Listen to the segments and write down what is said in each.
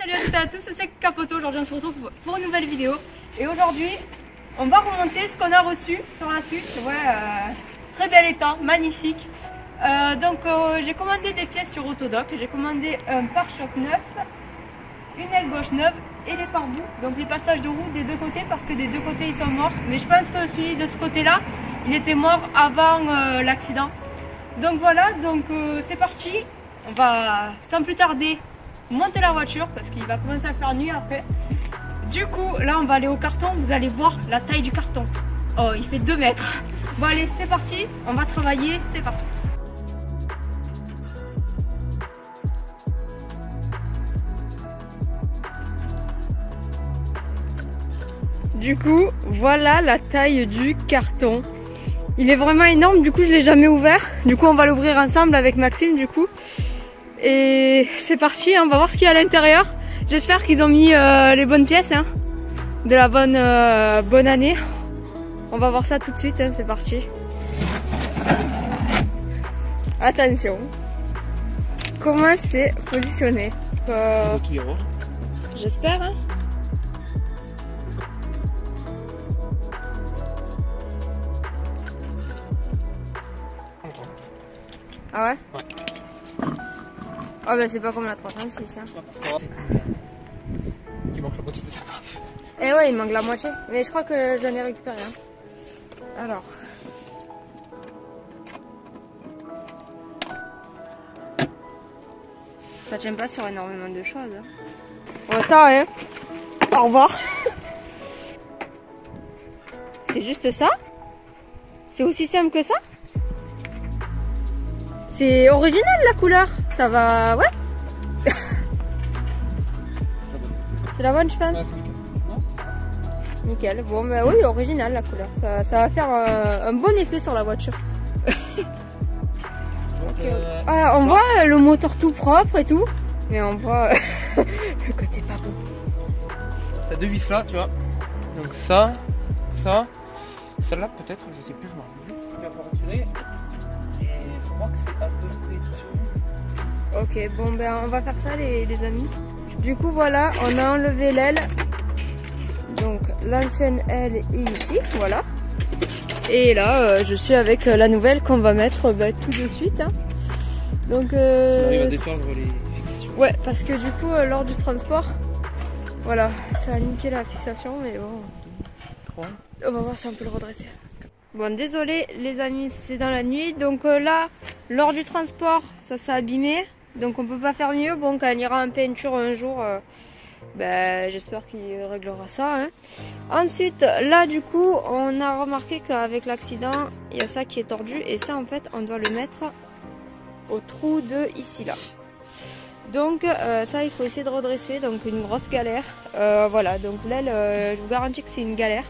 Salut à toutes et à tous, c'est Capoto. Aujourd'hui on se retrouve pour une nouvelle vidéo. Et aujourd'hui on va remonter ce qu'on a reçu sur la Suisse. Ouais, très bel état, magnifique. J'ai commandé des pièces sur Autodoc. J'ai commandé un pare-choc neuf, une aile gauche neuve et les pare-boues. Donc les passages de roue des deux côtés parce que des deux côtés ils sont morts. Mais je pense que celui de ce côté là, il était mort avant l'accident. Donc voilà, c'est parti. On va sans plus tarder monter la voiture parce qu'il va commencer à faire nuit après. Du coup là on va aller au carton, vous allez voir la taille du carton. Oh, il fait 2 mètres. Bon allez, c'est parti, on va travailler, c'est parti. Du coup, voilà la taille du carton. Il est vraiment énorme, du coup je l'ai jamais ouvert. Du coup on va l'ouvrir ensemble avec Maxime du coup. Et c'est parti, on va voir ce qu'il y a à l'intérieur. J'espère qu'ils ont mis les bonnes pièces, hein, de la bonne année. On va voir ça tout de suite, hein, c'est parti. Attention. Comment c'est positionné j'espère, hein. Ah ouais? Ouais. Oh bah c'est pas comme la 306 hein. Il manque la moitié de sa trappe. Eh ouais, il manque la moitié. Mais je crois que j'en ai récupéré un. Alors. Ça tient pas sur énormément de choses. Hein. Bon ça hein. Au revoir. C'est juste ça? C'est aussi simple que ça? C'est original la couleur, ça va, ouais. C'est la bonne je pense. Nickel, bon bah oui, original la couleur, ça va faire un bon effet sur la voiture. On voit le moteur tout propre et tout, mais on voit le côté pas bon. T'as 2 vis là, tu vois, donc ça, celle-là peut-être, je sais plus, je m'en rappelle plus, tu vas pouvoir retirer. Je crois que c'est à peu près tout. Ok, bon ben on va faire ça les amis. Du coup voilà, on a enlevé l'aile. Donc l'ancienne aile est ici, voilà. Et là je suis avec la nouvelle qu'on va mettre tout de suite. Hein. Donc ça arrive à détendre les fixations. Ouais, parce que du coup lors du transport, voilà, ça a niqué la fixation, mais bon. 3. On va voir si on peut le redresser. Bon, désolé les amis, c'est dans la nuit. Donc là, lors du transport, ça s'est abîmé. Donc on peut pas faire mieux. Bon, quand il ira en peinture un jour, j'espère qu'il réglera ça. Hein. Ensuite, là du coup, on a remarqué qu'avec l'accident, il y a ça qui est tordu. Et ça, en fait, on doit le mettre au trou de ici, là. Donc ça, il faut essayer de redresser. Donc une grosse galère. Voilà, donc l'aile, je vous garantis que c'est une galère.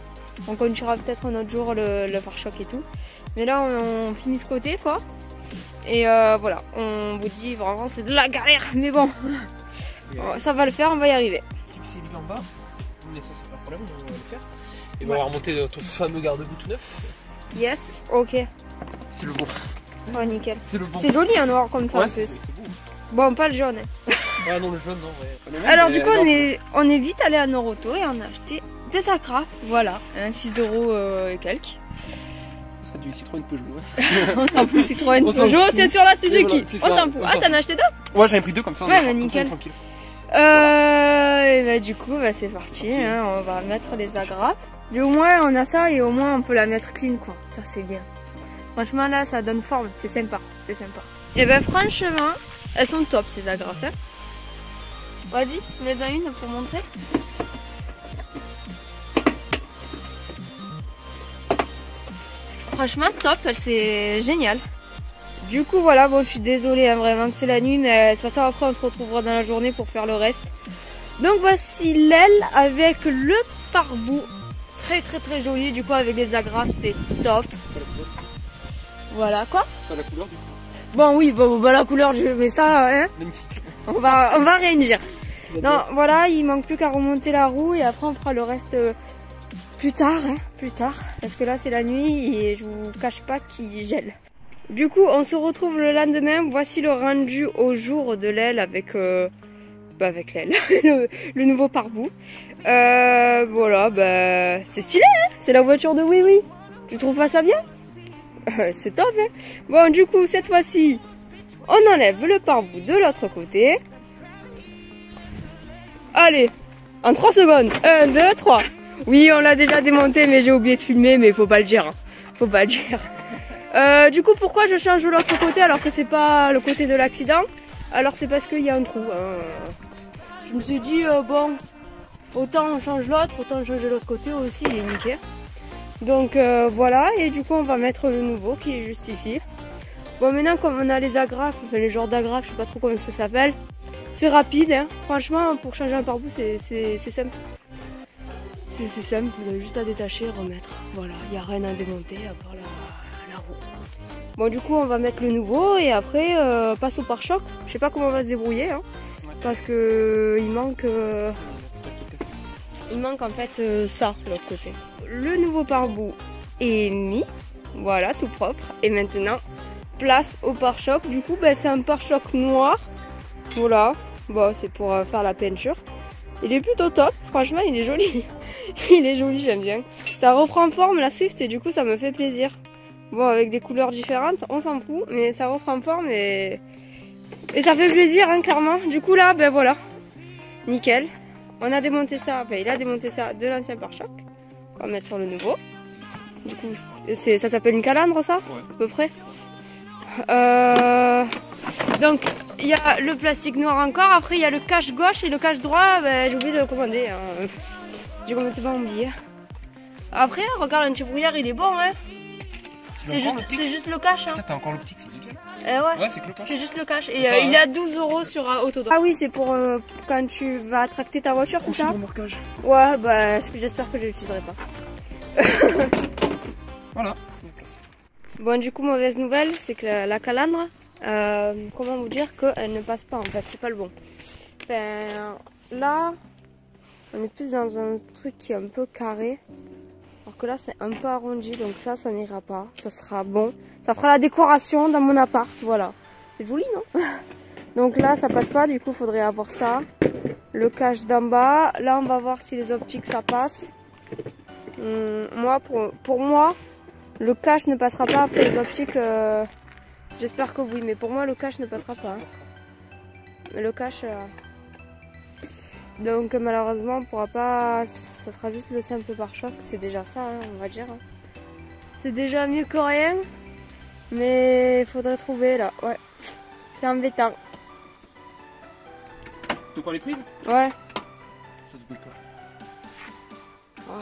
On continuera peut-être un autre jour le pare-choc et tout. Mais là, on finit ce côté, quoi. Et voilà, on vous dit vraiment, c'est de la galère. Mais bon, ça va le faire, on va y arriver. C'est lui en bas, mais ça, c'est pas un problème, on va le faire. Et on va remonter ton fameux garde-boue tout neuf. Yes, ok. C'est le bon. Oh, nickel. C'est le bon. C'est joli, un noir comme ça, ouais, en plus. C'est beau. Bon, pas le jaune. Ah non, le jaune, non. Ouais. Alors, du coup, on est vite allé à Noroto et on a acheté des agrafes, voilà, 6 € et quelques. Ce serait du Citroën Peugeot. On s'en fout, Citroën Peugeot, c'est sur la Suzuki. Voilà, on s'en fout. Ah, t'en as acheté 2? Ouais, j'en ai pris 2 comme ça. Ouais, mais nickel. Tranquille. Et bah, du coup, c'est parti. Hein, on va mettre les agrafes. Et au moins, on a ça et au moins, on peut la mettre clean, quoi. Ça, c'est bien. Franchement, là, ça donne forme. C'est sympa. C'est sympa. Et ben, franchement, elles sont top, ces agrafes. Hein. Vas-y, mets-en une pour montrer. Franchement top, c'est génial. Du coup voilà, bon je suis désolée hein, vraiment que c'est la nuit, mais de toute façon après on se retrouvera dans la journée pour faire le reste. Donc voici l'aile avec le pare-boue. Très très très joli, du coup avec les agrafes c'est top. Voilà quoi. Pas la couleur du coup. Bon oui, bah, la couleur je mets ça, hein. Magnifique. On va rien dire. Non voilà, il manque plus qu'à remonter la roue et après on fera le reste plus tard, hein, plus tard. Parce que là c'est la nuit et je vous cache pas qu'il gèle. Du coup on se retrouve le lendemain. Voici le rendu au jour de l'aile avec avec le nouveau pare-boue. Voilà, bah, c'est stylé, hein, c'est la voiture de Oui Oui. Tu trouves pas ça bien? C'est top, hein. Bon, du coup, cette fois-ci, on enlève le pare-boue de l'autre côté. Allez, en 3 secondes. 1, 2, 3. Oui, on l'a déjà démonté, mais j'ai oublié de filmer, mais faut pas le dire. Hein. Faut pas le dire. Du coup, pourquoi je change de l'autre côté alors que c'est pas le côté de l'accident? Alors c'est parce qu'il y a un trou. Hein. Je me suis dit, bon, autant on change l'autre, autant changer l'autre côté aussi, il est nickel. Donc voilà, et du coup on va mettre le nouveau qui est juste ici. Bon, maintenant comme on a les agrafes, enfin les genres d'agrafes, je sais pas trop comment ça s'appelle, c'est rapide, hein. Franchement pour changer un pare-boue c'est simple. C'est simple, vous avez juste à détacher et remettre. Voilà, il n'y a rien à démonter à part la roue. Bon, du coup on va mettre le nouveau et après passe au pare-choc. Je sais pas comment on va se débrouiller, hein, parce que il manque en fait ça, l'autre côté. Le nouveau pare-boue est mis, voilà, tout propre. Et maintenant, place au pare-choc. Du coup, bah, c'est un pare-choc noir. Voilà, bon, c'est pour faire la peinture. Il est plutôt top, franchement, il est joli. Il est joli, j'aime bien. Ça reprend forme, la Swift, et du coup, ça me fait plaisir. Bon, avec des couleurs différentes, on s'en fout, mais ça reprend forme et ça fait plaisir, hein, clairement. Du coup, là, ben voilà, nickel. On a démonté ça, enfin il a démonté ça de l'ancien pare-choc. On va mettre sur le nouveau. Du coup, ça s'appelle une calandre, ça, ouais. À peu près. Donc, il y a le plastique noir encore. Après, il y a le cache gauche et le cache droit. Ben, j'ai oublié de le commander. Hein. J'ai complètement oublié. Après, regarde, l'anti-brouillard, il est bon. Hein. C'est juste le cache. Hein. T'as encore l'optique, c'est nickel. Ouais, c'est juste le cache. Et il est à 12 € sur Autodrop. Ah oui, c'est pour quand tu vas tracter ta voiture, c'est ça? Ouais, bah j'espère que je l'utiliserai pas. Voilà. Bon, du coup, mauvaise nouvelle, c'est que la calandre, comment vous dire qu'elle ne passe pas en fait, c'est pas le bon. Enfin, là, on est plus dans un truc qui est un peu carré. Alors que là c'est un peu arrondi, donc ça n'ira pas, ça sera bon. Ça fera la décoration dans mon appart, voilà. C'est joli, non? Donc là ça passe pas, du coup il faudrait avoir ça. Le cache d'en bas, là on va voir si les optiques ça passe. Moi, pour moi, le cache ne passera pas, après les optiques, j'espère que oui, mais pour moi le cache ne passera pas. Hein. Mais le cache... Donc malheureusement on pourra pas, ça sera juste le simple pare-choc, c'est déjà ça, hein, on va dire. C'est déjà mieux que rien, mais il faudrait trouver là, ouais. C'est embêtant. De quoi les prises? Ouais. Ça se bouge pas.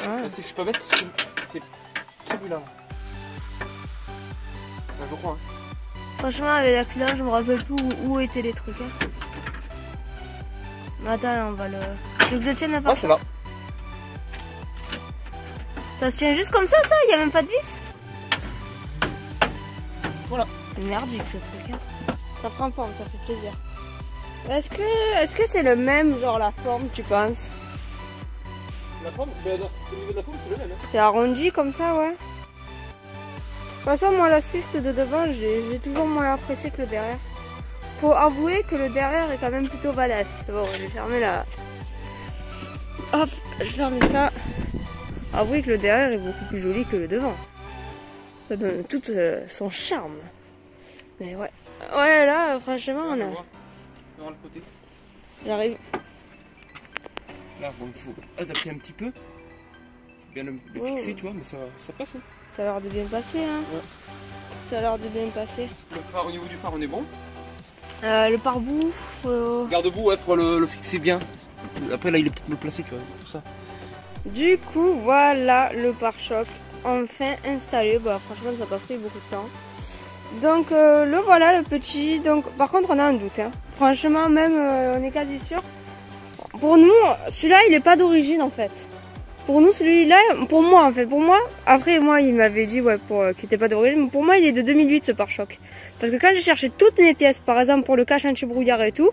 Ouais. Si je suis pas bête, c'est celui-là. Je crois. Hein. Franchement, avec l'accident, je me rappelle plus où étaient les trucs. Hein. Mais attends, on va le... Tu veux que je tienne la porte? Ah, c'est là. Ça se tient juste comme ça, il n'y a même pas de vis. Voilà. C'est merdique ce truc. Hein. Ça prend forme, ça fait plaisir. Est-ce que c'est le même, genre la forme, tu penses? La forme, au niveau de la forme, c'est le même. Hein. C'est arrondi comme ça, ouais. De toute façon, moi, la Swift de devant, j'ai toujours moins apprécié que le derrière. Faut avouer que le derrière est quand même plutôt badass. Bon, je vais fermer la... Hop, je ferme ça. Avouez que le derrière est beaucoup plus joli que le devant. Ça donne tout son charme. Mais ouais. Ouais, là, franchement, on a... On va le côté. J'arrive. Là, bon, il faut adapter un petit peu. Bien le fixer, tu vois, mais ça passe. Hein. Ça a l'air de bien passer, hein. Ouais. Ça a l'air de bien passer. Le phare, au niveau du phare, on est bon. Le pare-boue, faut... Garde-boue, ouais, faut le fixer bien. Après, là, il est peut-être mal placé, tu vois, tout ça. Du coup, voilà le pare-choc enfin installé. Bah, franchement, ça n'a pas pris beaucoup de temps. Donc, le voilà, le petit. Donc, par contre, on a un doute, hein. Franchement, même, on est quasi sûr. Pour nous, celui-là, il n'est pas d'origine, en fait. Pour nous, celui-là, pour moi en fait, après moi il m'avait dit ouais, qu'il n'était pas d'origine, mais pour moi il est de 2008 ce pare-choc. Parce que quand j'ai cherché toutes mes pièces, par exemple pour le cache anti-brouillard et tout,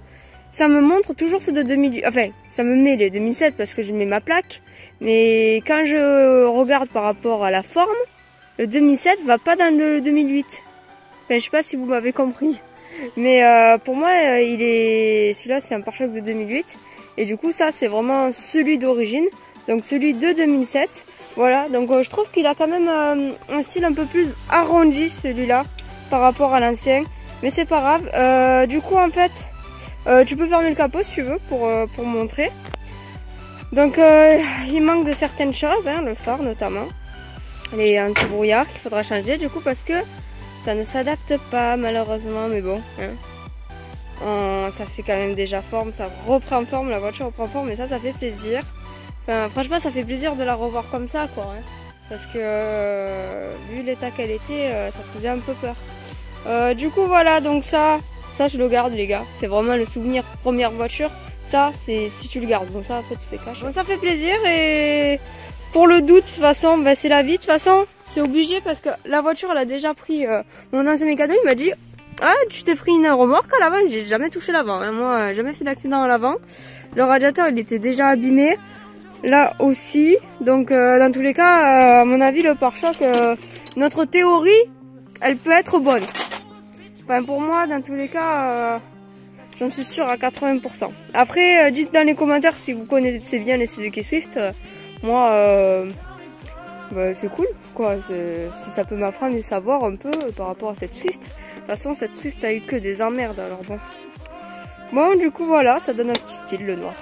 ça me montre toujours ceux de 2008, enfin ça me met les 2007 parce que je mets ma plaque, mais quand je regarde par rapport à la forme, le 2007 va pas dans le 2008. Enfin, je sais pas si vous m'avez compris. Mais pour moi, celui-là c'est un pare-choc de 2008. Et du coup ça c'est vraiment celui d'origine. Donc celui de 2007. Voilà, donc je trouve qu'il a quand même un style un peu plus arrondi celui-là par rapport à l'ancien. Mais c'est pas grave. Du coup en fait, tu peux fermer le capot si tu veux pour montrer. Donc il manque de certaines choses, hein, le phare notamment. Les anti-brouillard qu'il faudra changer du coup parce que ça ne s'adapte pas malheureusement, mais bon. Hein. Ça fait quand même déjà forme, ça reprend forme, la voiture reprend forme et ça fait plaisir. Enfin, franchement ça fait plaisir de la revoir comme ça quoi. Hein. Parce que vu l'état qu'elle était, ça faisait un peu peur. Du coup voilà, donc ça je le garde les gars. C'est vraiment le souvenir première voiture. Ça c'est si tu le gardes, bon ça après tu sais cache. Bon ça fait plaisir et pour le doute de toute façon bah, c'est la vie de toute façon. C'est obligé parce que la voiture elle a déjà pris mon ancien mécano, il m'a dit ah tu t'es pris une remorque à l'avant, j'ai jamais touché l'avant, hein. Moi jamais fait d'accident à l'avant. Le radiateur il était déjà abîmé, là aussi, donc dans tous les cas à mon avis le pare-choc, notre théorie elle peut être bonne. Enfin pour moi dans tous les cas j'en suis sûre à 80%. Après dites dans les commentaires si vous connaissez bien les Suzuki Swift, moi bah, c'est cool quoi, si ça peut m'apprendre et savoir un peu par rapport à cette Swift. De toute façon cette Swift a eu que des emmerdes alors bon. Bon du coup voilà, ça donne un petit style le noir.